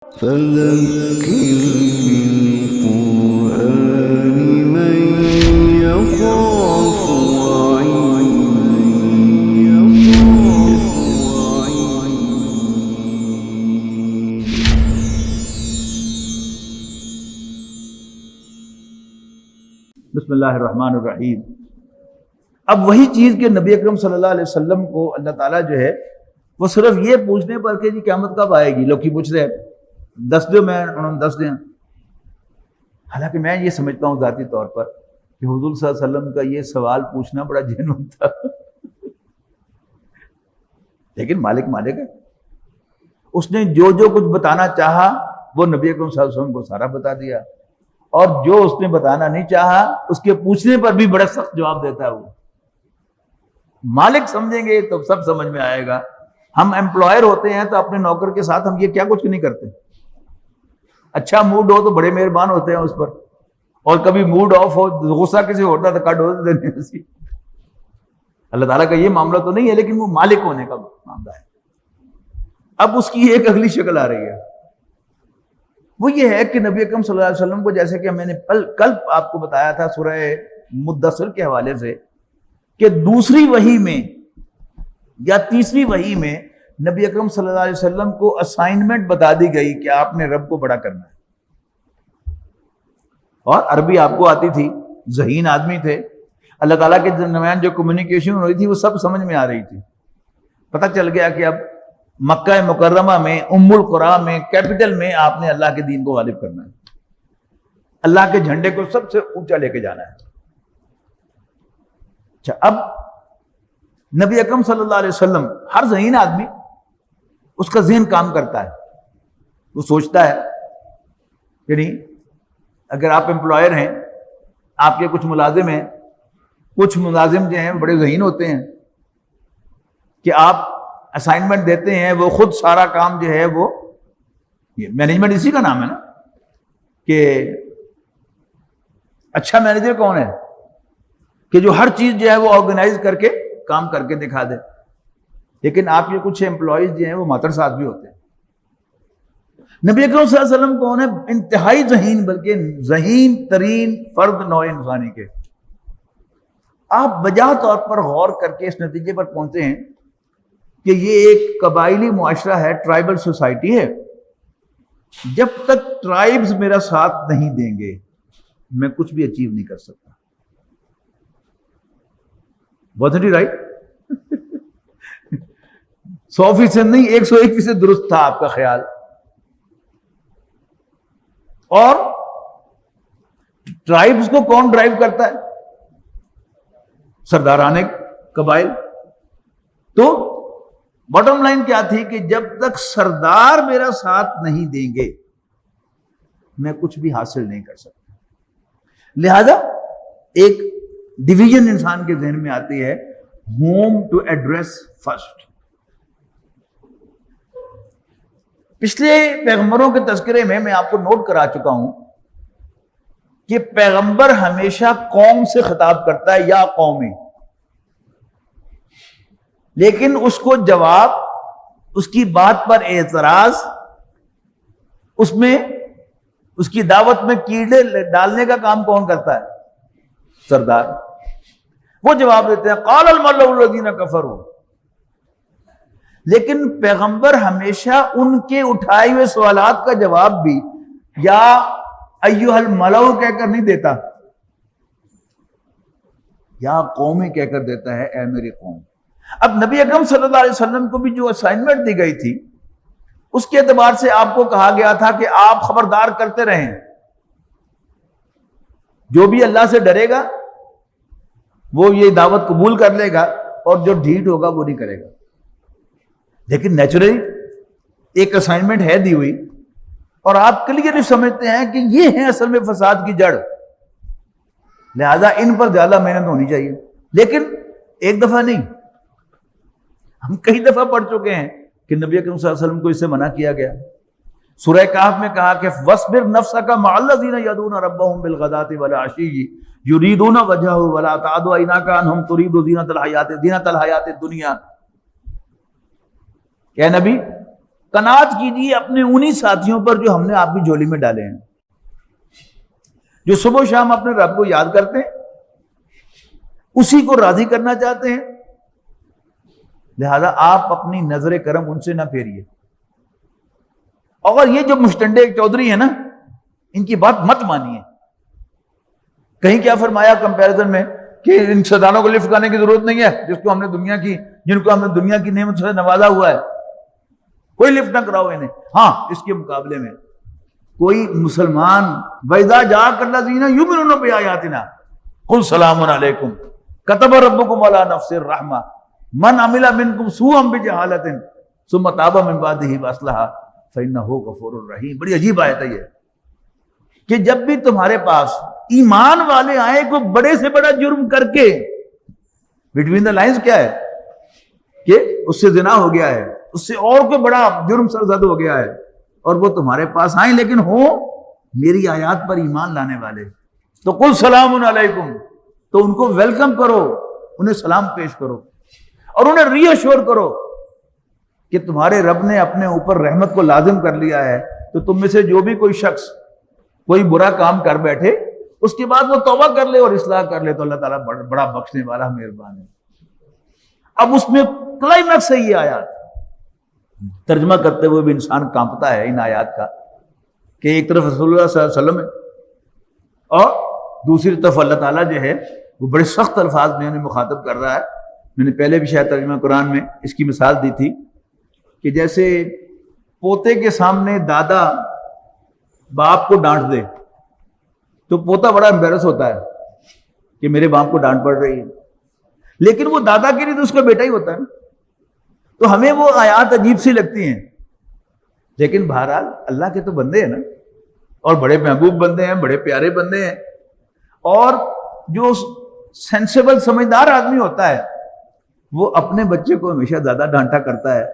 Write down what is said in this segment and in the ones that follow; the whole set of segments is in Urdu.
فذكر بالقرآن من يخاف بسم اللہ الرحمن الرحیم۔ اب وہی چیز کہ نبی اکرم صلی اللہ علیہ وسلم کو اللہ تعالیٰ جو ہے وہ صرف یہ پوچھنے پر کہ جی قیامت کب آئے گی، لوگ کی پوچھ رہے ہیں دس دو، میں انہوں نے دس دیں۔ حالانکہ میں یہ سمجھتا ہوں ذاتی طور پر کہ حضور صلی اللہ علیہ وسلم کا یہ سوال پوچھنا بڑا جینون تھا، لیکن مالک مالک ہے، اس نے جو کچھ بتانا چاہا وہ نبی اکرم صلی اللہ علیہ وسلم کو سارا بتا دیا، اور جو اس نے بتانا نہیں چاہا اس کے پوچھنے پر بھی بڑا سخت جواب دیتا ہے۔ وہ مالک سمجھیں گے تو سب سمجھ میں آئے گا۔ ہم ایمپلائر ہوتے ہیں تو اپنے نوکر کے ساتھ ہم یہ کیا کچھ نہیں کرتے، اچھا موڈ ہو تو بڑے مہربان ہوتے ہیں اس پر، اور کبھی موڈ آف ہو غصہ کسی ہوتا تو کٹ ہو دینے۔ اللہ تعالیٰ کا یہ معاملہ تو نہیں ہے، لیکن وہ مالک ہونے کا معاملہ ہے۔ اب اس کی ایک اگلی شکل آ رہی ہے، وہ یہ ہے کہ نبی اکرم صلی اللہ علیہ وسلم کو، جیسے کہ میں نے کل آپ کو بتایا تھا سورہ مدثر کے حوالے سے، کہ دوسری وحی میں یا تیسری وحی میں نبی اکرم صلی اللہ علیہ وسلم کو اسائنمنٹ بتا دی گئی کہ آپ نے رب کو بڑا کرنا ہے، اور عربی آپ کو آتی تھی، ذہین آدمی تھے، اللہ تعالیٰ کے درمیان جو کمیونیکیشن ہو رہی تھی وہ سب سمجھ میں آ رہی تھی۔ پتہ چل گیا کہ اب مکہ مکرمہ میں، ام القریٰ میں، کیپٹل میں آپ نے اللہ کے دین کو غالب کرنا ہے، اللہ کے جھنڈے کو سب سے اونچا لے کے جانا ہے۔ اچھا، اب نبی اکرم صلی اللہ علیہ وسلم، ہر ذہین آدمی اس کا ذہن کام کرتا ہے، وہ سوچتا ہے کہ نہیں، اگر آپ امپلائر ہیں، آپ کے کچھ ملازم ہیں، کچھ ملازم جو ہیں بڑے ذہین ہوتے ہیں کہ آپ اسائنمنٹ دیتے ہیں، وہ خود سارا کام جو ہے وہ، مینجمنٹ اسی کا نام ہے نا، کہ اچھا مینیجر کون ہے کہ جو ہر چیز جو ہے وہ آرگنائز کر کے کام کر کے دکھا دے، لیکن آپ کے کچھ امپلائیز جو ہیں وہ ماتر ساتھ بھی ہوتے ہیں۔ نبی اکرم صلی اللہ علیہ وسلم کون ہے؟ انتہائی ذہین، بلکہ ذہین ترین فرد نوع انسانی کے۔ آپ بجا طور پر غور کر کے اس نتیجے پر پہنچتے ہیں کہ یہ ایک قبائلی معاشرہ ہے، ٹرائبل سوسائٹی ہے۔ جب تک ٹرائبز میرا ساتھ نہیں دیں گے میں کچھ بھی اچیو نہیں کر سکتا۔ wasn't it right؟ 100% نہیں، 101% درست تھا آپ کا خیال۔ اور ٹرائبز کو کون ڈرائیو کرتا ہے؟ سرداران قبائل۔ تو باٹم لائن کیا تھی کہ جب تک سردار میرا ساتھ نہیں دیں گے میں کچھ بھی حاصل نہیں کر سکتا۔ لہذا ایک ڈویژن انسان کے ذہن میں آتی ہے، ہوم ٹو ایڈریس فرسٹ۔ پچھلے پیغمبروں کے تذکرے میں میں آپ کو نوٹ کرا چکا ہوں کہ پیغمبر ہمیشہ قوم سے خطاب کرتا ہے، یا قومی، لیکن اس کو جواب، اس کی بات پر اعتراض، اس میں اس کی دعوت میں کیڑے ڈالنے کا کام کون کرتا ہے؟ سردار۔ وہ جواب دیتے ہیں قال الملأ الذین کفروا، لیکن پیغمبر ہمیشہ ان کے اٹھائے ہوئے سوالات کا جواب بھی یا ایھا الملأ کہہ کر نہیں دیتا، یا قومی کہہ کر دیتا ہے، اے میری قوم۔ اب نبی اکرم صلی اللہ علیہ وسلم کو بھی جو اسائنمنٹ دی گئی تھی اس کے اعتبار سے آپ کو کہا گیا تھا کہ آپ خبردار کرتے رہیں، جو بھی اللہ سے ڈرے گا وہ یہ دعوت قبول کر لے گا، اور جو ڈھیٹ ہوگا وہ نہیں کرے گا۔ لیکن نیچرلی ایک اسائنمنٹ ہے دی ہوئی، اور آپ کلیئرلی سمجھتے ہیں کہ یہ ہے اصل میں فساد کی جڑ، لہذا ان پر زیادہ محنت ہونی چاہیے۔ لیکن ایک دفعہ نہیں، ہم کئی دفعہ پڑھ چکے ہیں کہ نبی اکرم صلی اللہ علیہ وسلم کو اس سے منع کیا گیا۔ سورہ کہف میں کہا کہ وَاصْبِرْ نَفْسَكَ مَعَ الَّذِينَ يَدْعُونَ رَبَّهُمْ بِالْغَدَاةِ وَالْعَشِيِّ يُرِيدُونَ وَجْهَهُ وَلَا تَعْدُ عَيْنَاكَ عَنْهُمْ تُرِيدُ زِينَةَ الْحَيَاةِ الدُّنْيَا۔ کہ اے نبی، قناعت کیجیے اپنے انہی ساتھیوں پر جو ہم نے آپ کی جھولی میں ڈالے ہیں، جو صبح و شام اپنے رب کو یاد کرتے ہیں، اسی کو راضی کرنا چاہتے ہیں. لہذا آپ اپنی نظر کرم ان سے نہ پھیریے. اور یہ جو مشتنڈے چودھری ہیں نا، ان کی بات مت مانیے. کہیں کیا فرمایا کمپیریزن میں کہ ان سرداروں کو لفٹ کرنے کی ضرورت نہیں ہے، جن کو ہم نے دنیا کی نعمت سے نوازا ہوا ہے، کوئی لفٹ نہ کراؤ انہیں. ہاں، اس کے مقابلے میں کوئی مسلمان وَإِذَا جَاءَكَ الَّذِينَ يُؤْمِنُونَ بِآيَاتِنَا قُلْ سَلَامٌ عَلَيْكُمْ كَتَبَ رَبُّكُمْ عَلَى نَفْسِهِ الرَّحْمَةَ مَنْ عَمِلَ مِنْكُمْ سُوءًا بِجَهَالَةٍ ثُمَّ تَابَ مِنْ بَعْدِهِ وَأَصْلَحَ فَإِنَّهُ غَفُورٌ رَحِيمٌ. بڑی عجیب آیت ہے یہ کہ جب بھی تمہارے پاس ایمان والے آئے کوئی بڑے سے بڑا جرم کر کے، بٹوین دا لائنز کیا ہے کہ اس سے زنا ہو گیا ہے، اس سے اور کوئی بڑا جرم سرزد ہو گیا ہے، اور وہ تمہارے پاس آئیں لیکن ہو میری آیات پر ایمان لانے والے، تو قل سلام علیکم، تو ان کو ویلکم کرو، انہیں سلام پیش کرو اور انہیں ری ایشور کرو کہ تمہارے رب نے اپنے اوپر رحمت کو لازم کر لیا ہے. تو تم میں سے جو بھی کوئی شخص کوئی برا کام کر بیٹھے، اس کے بعد وہ توبہ کر لے اور اصلاح کر لے تو اللہ تعالیٰ بڑا بخشنے والا مہربان ہے. اب اس میں کلائمیکس ہے یہ آیات. ترجمہ کرتے ہوئے بھی انسان کانپتا ہے ان آیات کا کہ ایک طرف رسول اللہ صلی اللہ علیہ وسلم ہے اور دوسری طرف اللہ تعالیٰ جو ہے وہ بڑے سخت الفاظ میں انہیں مخاطب کر رہا ہے. میں نے پہلے بھی شاید ترجمہ قرآن میں اس کی مثال دی تھی کہ جیسے پوتے کے سامنے دادا باپ کو ڈانٹ دے تو پوتا بڑا امبیرس ہوتا ہے کہ میرے باپ کو ڈانٹ پڑ رہی ہے، لیکن وہ دادا کے لیے تو اس کا بیٹا ہی ہوتا ہے. تو ہمیں وہ آیات عجیب سی لگتی ہیں، لیکن بہرحال اللہ کے تو بندے ہیں نا، اور بڑے محبوب بندے ہیں، بڑے پیارے بندے ہیں. اور جو سینسیبل سمجھدار آدمی ہوتا ہے وہ اپنے بچے کو ہمیشہ زیادہ ڈانٹا کرتا ہے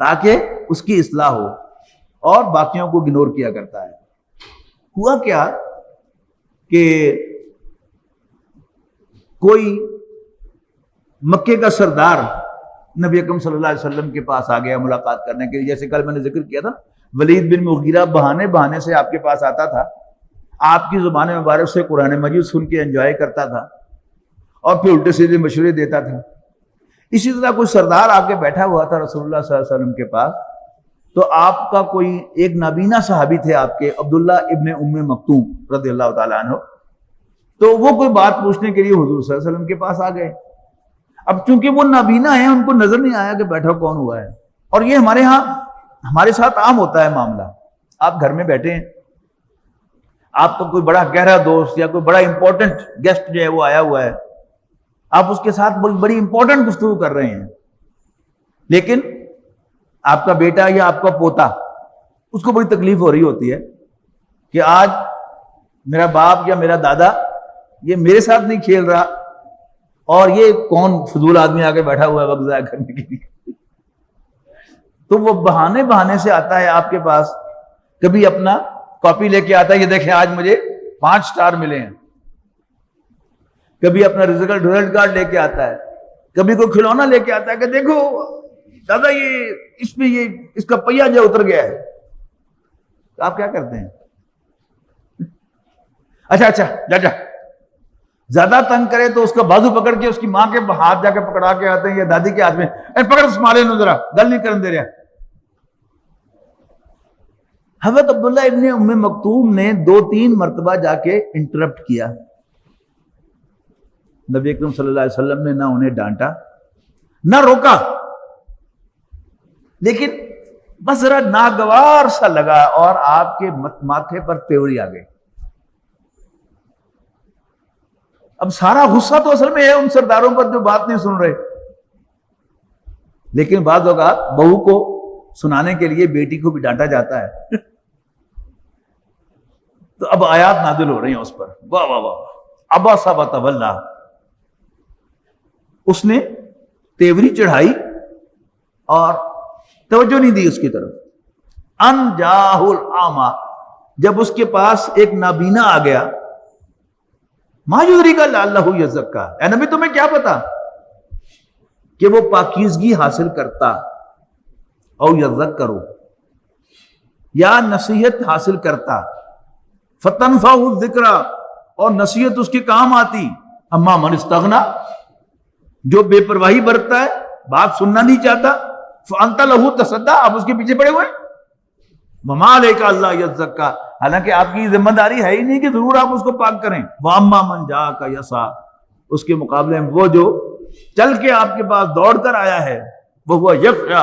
تاکہ اس کی اصلاح ہو، اور باقیوں کو اگنور کیا کرتا ہے. ہوا کیا کہ کوئی مکے کا سردار نبی اکرم صلی اللہ علیہ وسلم کے پاس آ گیا ملاقات کرنے کے لیے. جیسے کل میں نے ذکر کیا تھا، ولید بن مغیرہ بہانے سے آپ کے پاس آتا تھا، آپ کی زبان مبارک سے قرآن مجید سن کے انجوائے کرتا تھا اور پھر الٹے سیدھے مشورے دیتا تھا. اسی طرح کوئی سردار آ کے بیٹھا ہوا تھا رسول اللہ صلی اللہ علیہ وسلم کے پاس. تو آپ کا کوئی ایک نابینا صحابی تھے آپ کے، عبداللہ ابن ام مکتوم رضی اللہ تعالیٰ عنہ، تو وہ کوئی بات پوچھنے کے لیے حضور صلی اللہ علیہ وسلم کے پاس آ گئے. اب چونکہ وہ نابینا ہیں، ان کو نظر نہیں آیا کہ بیٹھا کون ہوا ہے. اور یہ ہمارے ساتھ عام ہوتا ہے معاملہ. آپ گھر میں بیٹھے ہیں، آپ کا کوئی بڑا گہرا دوست یا کوئی بڑا امپورٹنٹ گیسٹ جو ہے وہ آیا ہوا ہے، آپ اس کے ساتھ بڑی امپورٹنٹ گفتگو کر رہے ہیں، لیکن آپ کا بیٹا یا آپ کا پوتا، اس کو بڑی تکلیف ہو رہی ہوتی ہے کہ آج میرا باپ یا میرا دادا یہ میرے ساتھ نہیں کھیل رہا، اور یہ کون فضول آدمی آ کے بیٹھا ہوا ہے وقت ضائع کرنے کے لیے. تو وہ بہانے سے آتا ہے آپ کے پاس. کبھی اپنا کاپی لے کے آتا ہے، یہ دیکھیں آج مجھے 5 اسٹار ملے ہیں. کبھی اپنا ریزلٹ کارڈ لے کے آتا ہے. کبھی کوئی کھلونا لے کے آتا ہے کہ دیکھو دادا یہ اس کا پہیا جو اتر گیا ہے. تو آپ کیا کرتے ہیں؟ اچھا جا زیادہ تنگ کرے تو اس کا بازو پکڑ کے اس کی ماں کے ہاتھ جا کے پکڑا کے آتے ہیں یا دادی کے ہاتھ میں، پکڑ سنبھالے نو ذرا، گل نہیں کرن دے رہا. حضرت عبداللہ ابن ام مکتوم نے 2-3 مرتبہ جا کے انٹرپٹ کیا. نبی اکرم صلی اللہ علیہ وسلم نے نہ انہیں ڈانٹا نہ روکا، لیکن بس ذرا ناگوار سا لگا اور آپ کے ماتھے پر تیوری آ گئی. اب سارا غصہ تو اصل میں ہے ان سرداروں پر جو بات نہیں سن رہے، لیکن بعض اوقات بہو کو سنانے کے لیے بیٹی کو بھی ڈانٹا جاتا ہے. تو اب آیات نازل ہو رہی ہیں اس پر. واہ واہ واہ، عبس وتولی، اس نے تیوری چڑھائی اور توجہ نہیں دی اس کی طرف. ان جاہ الاعمی، جب اس کے پاس ایک نابینا آ گیا. ما یدریک لعلہ یزکا، اے نبی تمہیں کیا پتا کہ وہ پاکیزگی حاصل کرتا. او یذکروا یا نصیحت حاصل کرتا، فتنفعہ الذکر اور نصیحت اس کے کام آتی، اما من استغنا جو بے پرواہی برتتا ہے، بات سننا نہیں چاہتا، فانت لہ تصدی آپ اس کے پیچھے پڑے ہوئے، وما علیک الا یزکا حالانکہ آپ کی ذمہ داری ہے ہی نہیں کہ ضرور آپ اس کو پاک کریں، واما من جاءک یسعی اس کے مقابلے میں وہ جو چل کے آپ کے پاس دوڑ کر آیا ہے، وہ یخشی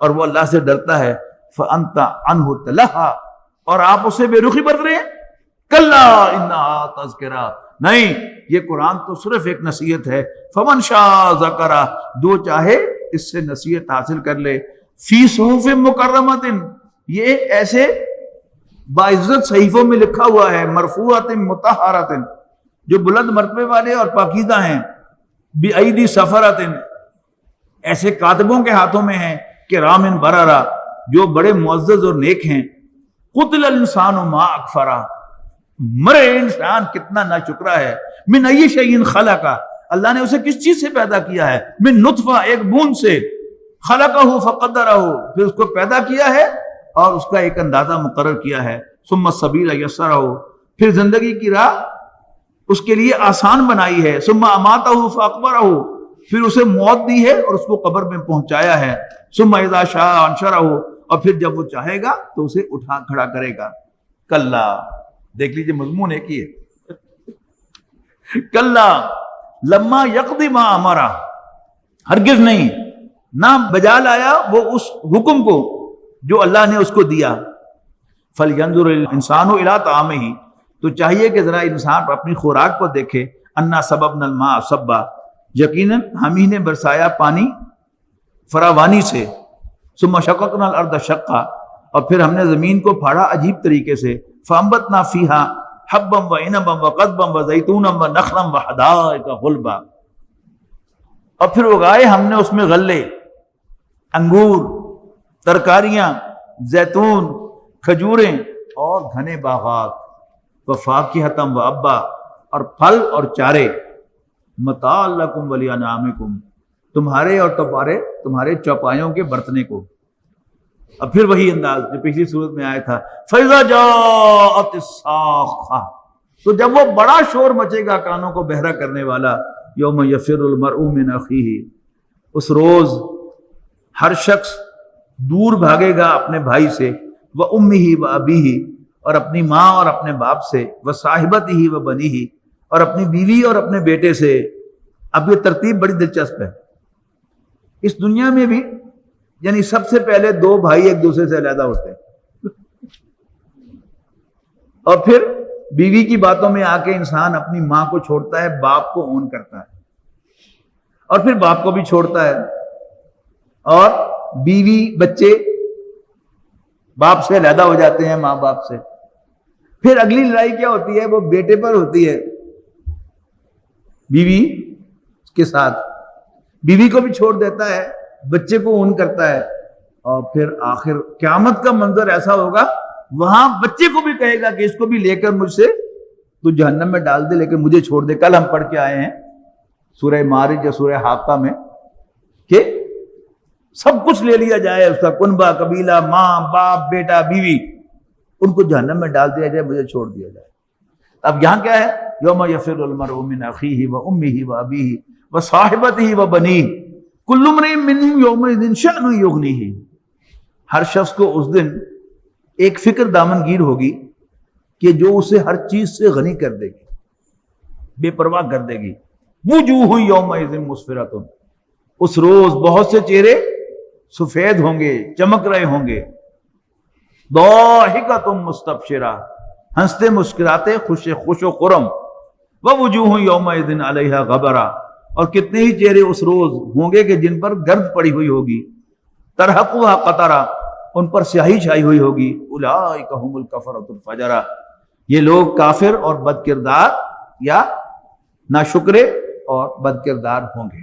اور وہ اللہ سے ڈرتا ہے، فانت عنہ تلہی اور آپ اسے بے رخی برت رہے ہیں، کلا انہا تذکرہ نہیں یہ قرآن تو صرف ایک نصیحت ہے، فمن شاء ذکرہ جو چاہے اس سے نصیحت حاصل کر لے، فی صحف مکرمۃ یہ ایسے باعزت صحیفوں میں لکھا ہوا ہے، مرفوعۃ مطہرۃ جو بلند مرتبے والے اور پاکیزہ ہیں، بأیدی سفرۃ ایسے کاتبوں کے ہاتھوں میں ہیں، کرام بررہ جو بڑے معزز اور نیک ہیں، قتل الانسان ما اکفرہ مرے انسان کتنا ناشکرا ہے، من ای شیء خلقہ اللہ نے اسے کس چیز سے پیدا کیا ہے، من نطفہ ایک بوند سے، خلقہ فقدرہ پھر اس کو پیدا کیا ہے اور اس کا ایک اندازہ مقرر کیا ہے، ثم السبیل یسرہ پھر زندگی کی راہ اس کے لیے آسان بنائی ہے، ثم اماتہ فاقبرہ پھر اسے موت دی ہے اور اس کو قبر میں پہنچایا ہے، ثم اذا شاء انشرہ اور پھر جب وہ چاہے گا تو اسے اٹھا کھڑا کرے گا، کلا دیکھ لیجئے مضمون ایک ہی ہے، کلا لما یقضی ما امرہ ہرگز نہیں نہ بجا لایا وہ اس حکم کو جو اللہ نے اس کو دیا، فَلْيَنْظُرِ الْإِنسَانُ إِلَىٰ طَعَامِهِ تو چاہیے کہ ذرا انسان اپنی خوراک کو دیکھے، اَنَّا سَبَبْنَا الْمَاءَ صَبًّا یقیناً ہم ہی نے برسایا پانی فراوانی سے، ثُمَّ شَقَقْنَا الْأَرْضَ شَقًّا اور پھر ہم نے زمین کو پھاڑا عجیب طریقے سے، فَأَنبَتْنَا فِيهَا حَبًّا وَعِنَبًا وَقَضْبًا وَزَيْتُونًا وَنَخْلًا وَحَدَائِقَ غُلْبًا اور پھر اگائے ہم نے اس میں غلے، انگور، ترکاریاں، زیتون، کھجوریں اور گھنے باغات، وفاکہۃ وابا اور پھل اور چارے، متاع لکم ولانعامکم تمہارے اور تمہارے چوپایوں کے برتنے کو، اور پھر وہی انداز جو پچھلی صورت میں آیا تھا، فَإِذَا جَاءَتِ الصَّاخَّةُ تو جب وہ بڑا شور مچے گا کانوں کو بہرا کرنے والا، یوم یفر المرء من اخیہ اس روز ہر شخص دور بھاگے گا اپنے بھائی سے، وَأُمِّهِ وَأَبِيهِ اور اپنی ماں اور اپنے باپ سے، وَصَاحِبَتِهِ وَبَنِيهِ اور اپنی بیوی اور اپنے بیٹے سے۔ اب یہ ترتیب بڑی دلچسپ ہے، اس دنیا میں بھی یعنی سب سے پہلے دو بھائی ایک دوسرے سے علیحدہ ہوتے ہیں، اور پھر بیوی کی باتوں میں آ کے انسان اپنی ماں کو چھوڑتا ہے، باپ کو اون کرتا ہے، اور پھر باپ کو بھی چھوڑتا ہے، اور بیوی بچے باپ سے علیحدہ ہو جاتے ہیں، ماں باپ سے۔ پھر اگلی لڑائی کیا ہوتی ہے؟ وہ بیٹے پر ہوتی ہے، بیوی کے ساتھ، بیوی کو بھی چھوڑ دیتا ہے، بچے کو اون کرتا ہے، اور پھر آخر قیامت کا منظر ایسا ہوگا، وہاں بچے کو بھی کہے گا کہ اس کو بھی لے کر مجھ سے تو جہنم میں ڈال دے لیکن مجھے چھوڑ دے۔ کل ہم پڑھ کے آئے ہیں سورہ معارج یا سورہ حاقہ میں کہ سب کچھ لے لیا جائے، اس کا کنبہ، قبیلہ، ماں باپ، بیٹا، بیوی، ان کو جہنم میں ڈال دیا جائے، مجھے چھوڑ دیا جائے۔ اب یہاں کیا ہے؟ یوم یفر المرء من اخیہ وامہ وابیہ وصاحبتہ وبنیہ کل امرئ منہم یومئذ شأن یغنیہ ہر شخص کو اس دن ایک فکر دامنگیر ہوگی کہ جو اسے ہر چیز سے غنی کر دے گی، بے پرواہ کر دے گی۔ وجوہ یومئذ مسفرۃ اس روز بہت سے چہرے سفید ہوں گے، چمک رہے ہوں گے، ضاحکۃ مستبشرہ ہنستے مسکراتے خوش و خرم، ووجوہ یومئذ علیہا غبرہ اور کتنے ہی چہرے اس روز ہوں گے کہ جن پر گرد پڑی ہوئی ہوگی، ترہقھا قطرہ ان پر سیاہی چھائی ہوئی ہوگی، اولئک ھم الکفرۃ الفجرہ یہ لوگ کافر اور بد کردار یا ناشکرے اور بد کردار ہوں گے۔